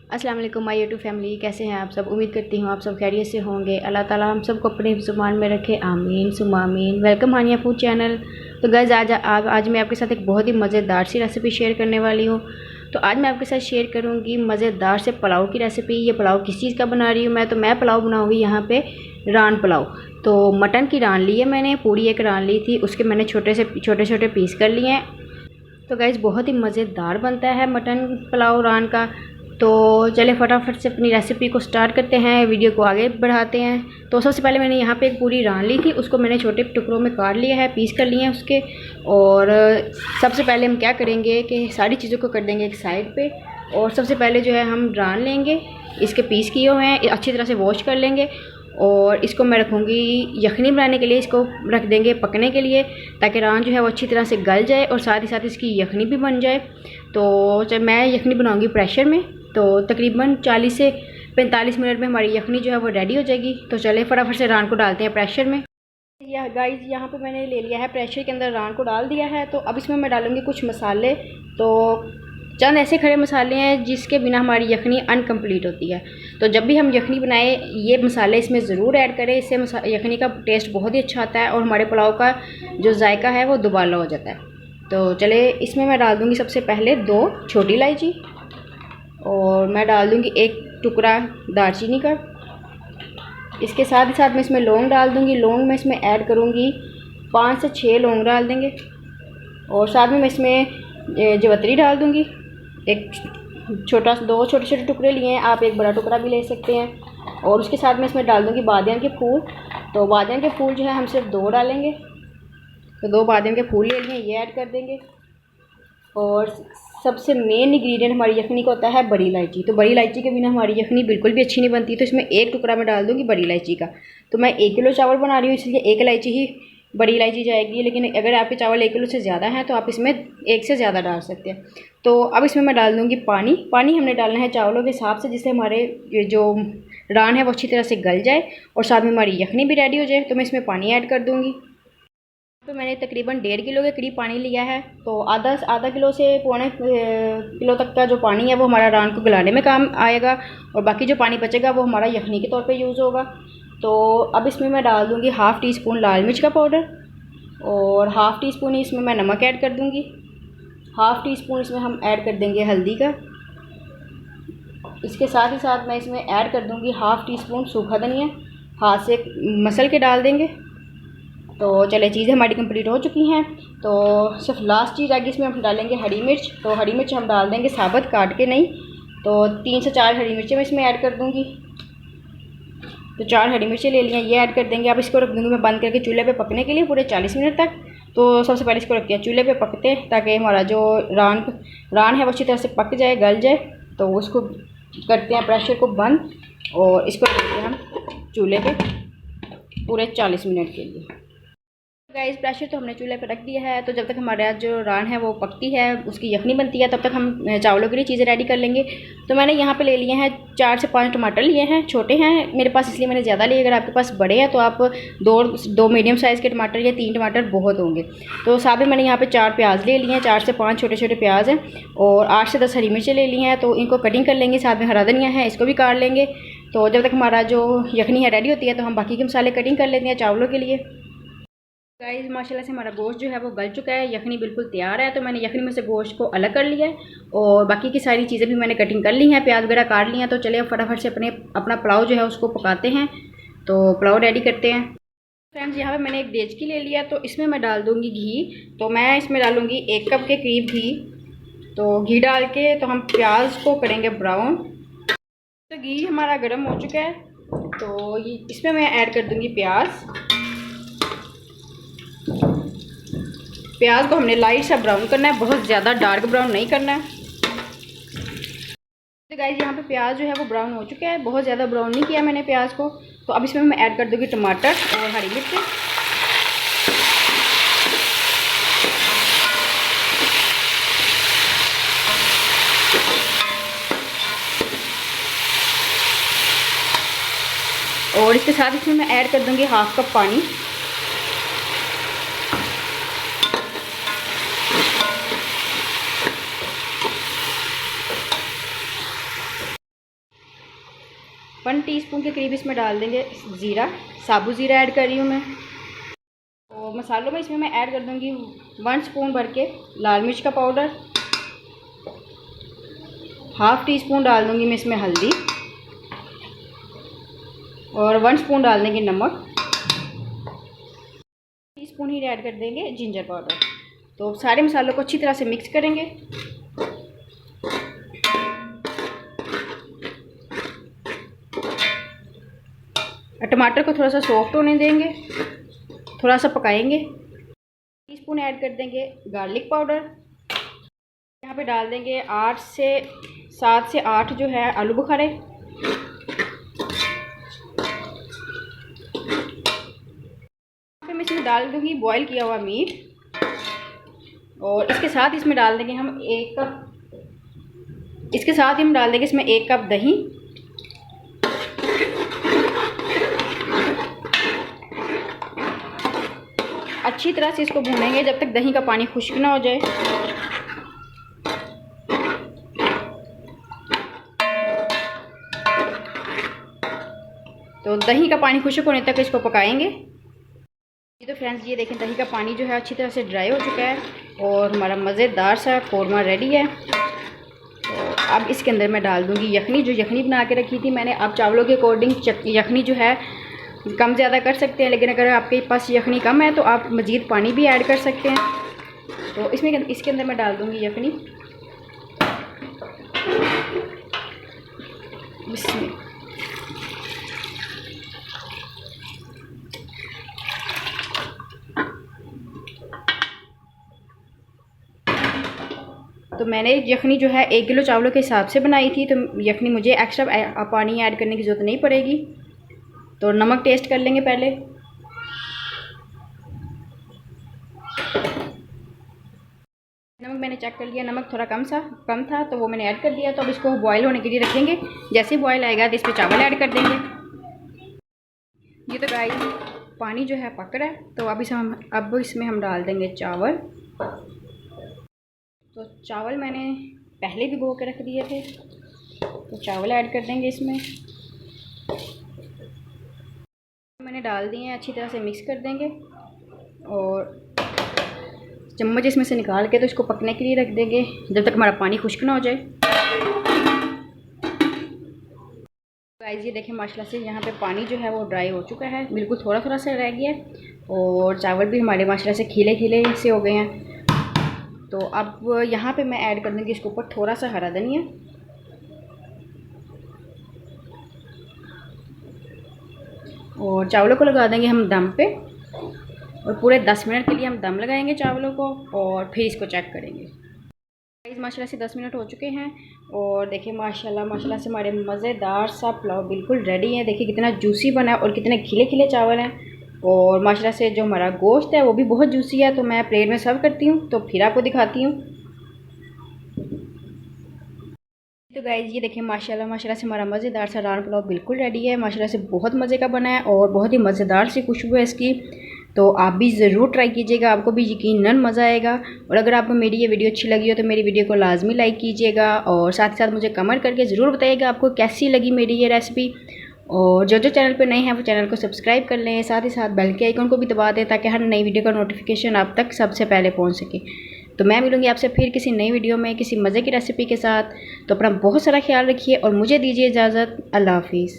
अस्सलाम वालेकुम my YouTube family, कैसे हैं आप सब। उम्मीद करती हूँ आप सब खैरियत से होंगे। अल्लाह ताला हम सबको अपने ज़ुबान में रखे, आमीन सुम्मा आमीन। वेलकम हानिया फूड चैनल। तो गाइस आज मैं आपके साथ एक बहुत ही मज़ेदार सी रेसिपी शेयर करने वाली हूँ। तो आज मैं आपके साथ शेयर करूँगी मज़ेदार से पुलाव की रेसिपी। ये पुलाव किस चीज़ का बना रही हूँ मैं पुलाव बनाऊँगी यहाँ पे रान पुलाव। तो मटन की रान ली है मैंने, पूरी एक रान ली थी, उसके मैंने छोटे छोटे पीस कर लिए हैं। तो गाइस बहुत ही मज़ेदार बनता है मटन पुलाव रान का। तो चले फटाफट से अपनी रेसिपी को स्टार्ट करते हैं, वीडियो को आगे बढ़ाते हैं। तो सबसे पहले मैंने यहाँ पे एक पूरी रान ली थी, उसको मैंने छोटे टुकड़ों में काट लिया है, पीस कर लिए हैं उसके। और सबसे पहले हम क्या करेंगे कि सारी चीज़ों को कर देंगे एक साइड पे। और सबसे पहले जो है हम रान लेंगे, इसके पीस किए हुए हैं, अच्छी तरह से वॉश कर लेंगे। और इसको मैं रखूँगी यखनी बनाने के लिए, इसको रख देंगे पकने के लिए, ताकि रान जो है वो अच्छी तरह से गल जाए और साथ ही साथ इसकी यखनी भी बन जाए। तो जब मैं यखनी बनाऊँगी प्रेशर में, तो तकरीबन 40 से 45 मिनट में हमारी यखनी जो है वो रेडी हो जाएगी। तो चले फटाफट से रान को डालते हैं प्रेशर में। गाइस यहाँ पे मैंने ले लिया है, प्रेशर के अंदर रान को डाल दिया है। तो अब इसमें मैं डालूँगी कुछ मसाले। तो चंद ऐसे खड़े मसाले हैं जिसके बिना हमारी यखनी अनकम्प्लीट होती है। तो जब भी हम यखनी बनाएं ये मसाले इसमें ज़रूर ऐड करें, इससे यखनी का टेस्ट बहुत ही अच्छा आता है और हमारे पुलाव का जो जायका है वो दुबाला हो जाता है। तो चले इसमें मैं डाल दूँगी सबसे पहले 2 छोटी इलायची, और मैं डाल दूँगी 1 टुकड़ा दालचीनी का। इसके साथ ही साथ मैं इसमें लौंग डाल दूँगी। लौंग मैं इसमें ऐड करूँगी 5 से 6 लौंग डाल देंगे। और साथ में मैं इसमें जवतरी डाल दूँगी, एक 2 छोटे छोटे टुकड़े लिए हैं, आप एक बड़ा टुकड़ा भी ले सकते हैं। और उसके साथ में इसमें डाल दूँगी बादियान के फूल। तो बादियान के फूल जो है हम सिर्फ 2 डालेंगे। तो 2 बादियान के फूल ले लिए, ये ऐड कर देंगे। और सबसे मेन इंग्रेडिएंट हमारी यखनी का होता है बड़ी इलायची। तो बड़ी इलायची के बिना हमारी यखनी बिल्कुल भी अच्छी नहीं बनती। तो इसमें 1 टुकड़ा मैं डाल दूँगी बड़ी इलायची का। तो मैं 1 किलो चावल बना रही हूँ, इसलिए 1 इलायची ही बड़ी इलायची जाएगी। लेकिन अगर आपके चावल 1 किलो से ज़्यादा हैं तो आप इसमें 1 से ज़्यादा डाल सकते हैं। तो अब इसमें मैं डाल दूँगी पानी। पानी हमने डालना है चावलों के हिसाब से, जिससे हमारे ये जो रान है वो अच्छी तरह से गल जाए और साथ में हमारी यखनी भी रेडी हो जाए। तो मैं इसमें पानी ऐड कर दूँगी। तो मैंने तकरीबन 1.5 किलो के करीब पानी लिया है। तो आधा किलो से पौने किलो तक का जो पानी है वो हमारा रान को गलाने में काम आएगा, और बाकी जो पानी बचेगा वो हमारा यखनी के तौर पे यूज़ होगा। तो अब इसमें मैं डाल दूँगी 1/2 टीस्पून लाल मिर्च का पाउडर, और 1/2 टीस्पून इसमें मैं नमक ऐड कर दूँगी। 1/2 टीस्पून इसमें हम ऐड कर देंगे हल्दी का। इसके साथ ही साथ मैं इसमें ऐड कर दूँगी 1/2 टीस्पून सूखा धनिया, हाथ से मसल के डाल देंगे। तो चले चीज़ें हमारी कंप्लीट हो चुकी हैं। तो सिर्फ लास्ट चीज़ आगे इसमें हम डालेंगे हरी मिर्च। तो हरी मिर्च हम डाल देंगे साबुत, काट के नहीं। तो 3 से 4 हरी मिर्चें मैं इसमें ऐड कर दूँगी। तो 4 हरी मिर्चें ले लिए, ये ऐड कर देंगे। अब इसको रख दूँगी मैं बंद करके चूल्हे पे पकने के लिए पूरे 40 मिनट तक। तो सबसे पहले इसको रखते हैं चूल्हे पे पकते, ताकि हमारा जो रान है वो अच्छी तरह से पक जाए, गल जाए। तो उसको करते हैं प्रेशर को बंद, और इसको रखते हैं हम चूल्हे पे पूरे 40 मिनट के लिए। गाइस प्रेशर तो हमने चूल्हे पर रख दिया है। तो जब तक हमारा जो रान है वो पकती है, उसकी यखनी बनती है, तब तक हम चावलों के लिए चीज़ें रेडी कर लेंगे। तो मैंने यहाँ पे ले लिए हैं 4 से 5 टमाटर लिए हैं, छोटे हैं मेरे पास इसलिए मैंने ज़्यादा लिए। अगर आपके पास बड़े हैं तो आप 2 मीडियम साइज़ के टमाटर या 3 टमाटर बहुत होंगे। तो साथ में मैंने यहाँ पे 4 प्याज ले लिए हैं, 4 से 5 छोटे छोटे प्याज हैं, और 8 से 10 हरी मिर्चें ले ली हैं। तो इनको कटिंग कर लेंगे। साथ में हरा धनिया है, इसको भी काट लेंगे। तो जब तक हमारा जो यखनी है रेडी होती है, तो हम बाकी के मसाले कटिंग कर लेते हैं चावलों के लिए। गाइस माशाल्लाह से हमारा गोश्त जो है वो गल चुका है, यखनी बिल्कुल तैयार है। तो मैंने यखनी में से गोश्त को अलग कर लिया है, और बाकी की सारी चीज़ें भी मैंने कटिंग कर ली हैं, प्याज वगैरह काट लिया। तो चलिए फटाफट से अपना पुलाव जो है उसको पकाते हैं। तो पुलाव रेडी करते हैं। फ्रेंड्स यहाँ पे मैंने एक देचकी ले लिया, तो इसमें मैं डाल दूँगी घी। तो मैं इसमें डालूँगी 1 कप के करीब घी। तो घी डाल के तो हम प्याज को करेंगे ब्राउन। तो घी हमारा गर्म हो चुका है, तो इसमें मैं ऐड कर दूँगी प्याज। प्याज को हमने लाइट सा ब्राउन करना है, बहुत ज़्यादा डार्क ब्राउन नहीं करना है। तो गाइस यहाँ पे प्याज जो है वो ब्राउन हो चुका है, बहुत ज़्यादा ब्राउन नहीं किया मैंने प्याज को। तो अब इसमें मैं ऐड कर दूँगी टमाटर और हरी मिर्च। और इसके साथ इसमें मैं ऐड कर दूँगी 1/2 कप पानी। 1 टीस्पून के करीब इसमें डाल देंगे ज़ीरा, साबुत ज़ीरा ऐड कर रही हूँ मैं। और मसालों में इसमें मैं ऐड कर दूँगी 1 स्पून भर के लाल मिर्च का पाउडर, ½ टीस्पून डाल दूँगी मैं इसमें हल्दी और 1 स्पून डाल देंगे नमक, टीस्पून ही ऐड कर देंगे जिंजर पाउडर। तो सारे मसालों को अच्छी तरह से मिक्स करेंगे। टमाटर को थोड़ा सा सॉफ्ट होने देंगे, थोड़ा सा पकाएंगे। टीस्पून ऐड कर देंगे गार्लिक पाउडर। यहाँ पे डाल देंगे 7 से 8 जो है आलू बुखारे। फिर मैं इसमें डाल दूँगी बॉईल किया हुआ मीट और इसके साथ इसमें डाल देंगे हम 1 कप, इसके साथ ही हम डाल देंगे इसमें 1 कप दही। अच्छी तरह से इसको भूनेंगे जब तक दही का पानी खुश्क ना हो जाए। तो दही का पानी खुश्क होने तक इसको पकाएंगे। तो फ्रेंड्स ये देखें दही का पानी जो है अच्छी तरह से ड्राई हो चुका है और हमारा मज़ेदार सा कौरमा रेडी है। तो अब इसके अंदर मैं डाल दूँगी यखनी, जो यखनी बना के रखी थी मैंने। आप चावलों के अकॉर्डिंग यखनी जो है कम ज़्यादा कर सकते हैं, लेकिन अगर आपके पास यखनी कम है तो आप मज़ीद पानी भी ऐड कर सकते हैं। तो इसके अंदर मैं डाल दूँगी यखनी। इसमें तो मैंने यखनी जो है 1 किलो चावलों के हिसाब से बनाई थी, तो यखनी मुझे एक्स्ट्रा पानी ऐड करने की ज़रूरत नहीं पड़ेगी। तो नमक टेस्ट कर लेंगे पहले। नमक मैंने चेक कर लिया, नमक थोड़ा कम था तो वो मैंने ऐड कर दिया। तो अब इसको बॉईल होने के लिए रखेंगे। जैसे बॉईल आएगा तो इस पर चावल ऐड कर देंगे। ये तो गाइस पानी जो है पक रहा है, तो अब इसमें हम डाल देंगे चावल। तो चावल मैंने पहले भी भिगो के रख दिए थे, तो चावल ऐड कर देंगे इसमें। मैंने डाल दिए हैं, अच्छी तरह से मिक्स कर देंगे और चम्मच इसमें से निकाल के तो इसको पकने के लिए रख देंगे जब तक हमारा पानी खुश्क ना हो जाए। गाइस ये देखें माशाल्लाह से यहाँ पे पानी जो है वो ड्राई हो चुका है, बिल्कुल थोड़ा थोड़ा सा रह गया है और चावल भी हमारे माशाल्लाह से खिले खिले से हो गए हैं। तो अब यहाँ पे मैं ऐड कर दूँगी इसके ऊपर थोड़ा सा हरा धनिया और चावलों को लगा देंगे हम दम पे और पूरे 10 मिनट के लिए हम दम लगाएंगे चावलों को और फिर इसको चेक करेंगे। माशाल्लाह से 10 मिनट हो चुके हैं और देखिए माशाल्लाह से हमारे मज़ेदार सा पुलाव बिल्कुल रेडी है। देखिए कितना जूसी बना है और कितने खिले खिले चावल हैं और माशाल्लाह से जो हमारा गोश्त है वो भी बहुत जूसी है। तो मैं प्लेट में सर्व करती हूँ तो फिर आपको दिखाती हूँ। तो गाइस ये देखिए माशाल्लाह से हमारा मज़ेदार सा रान पुलाव बिल्कुल रेडी है। माशाल्लाह से बहुत मज़े का बना है और बहुत ही मज़ेदार सी खुशबू है इसकी। तो आप भी ज़रूर ट्राई कीजिएगा, आपको भी यकीनन मज़ा आएगा। और अगर आपको मेरी ये वीडियो अच्छी लगी हो तो मेरी वीडियो को लाजमी लाइक कीजिएगा और साथ ही साथ मुझे कमेंट करके ज़रूर बताइएगा आपको कैसी लगी मेरी ये रेसिपी। और जो चैनल पे नए हैं वो चैनल को सब्सक्राइब कर लें, साथ ही साथ बेल के आइकन को भी दबा दें ताकि हर नई वीडियो का नोटिफिकेशन आप तक सबसे पहले पहुंच सके। तो मैं मिलूँगी आपसे फिर किसी नई वीडियो में किसी मज़े की रेसिपी के साथ। तो अपना बहुत सारा ख्याल रखिए और मुझे दीजिए इजाज़त। अल्लाह हाफिज़।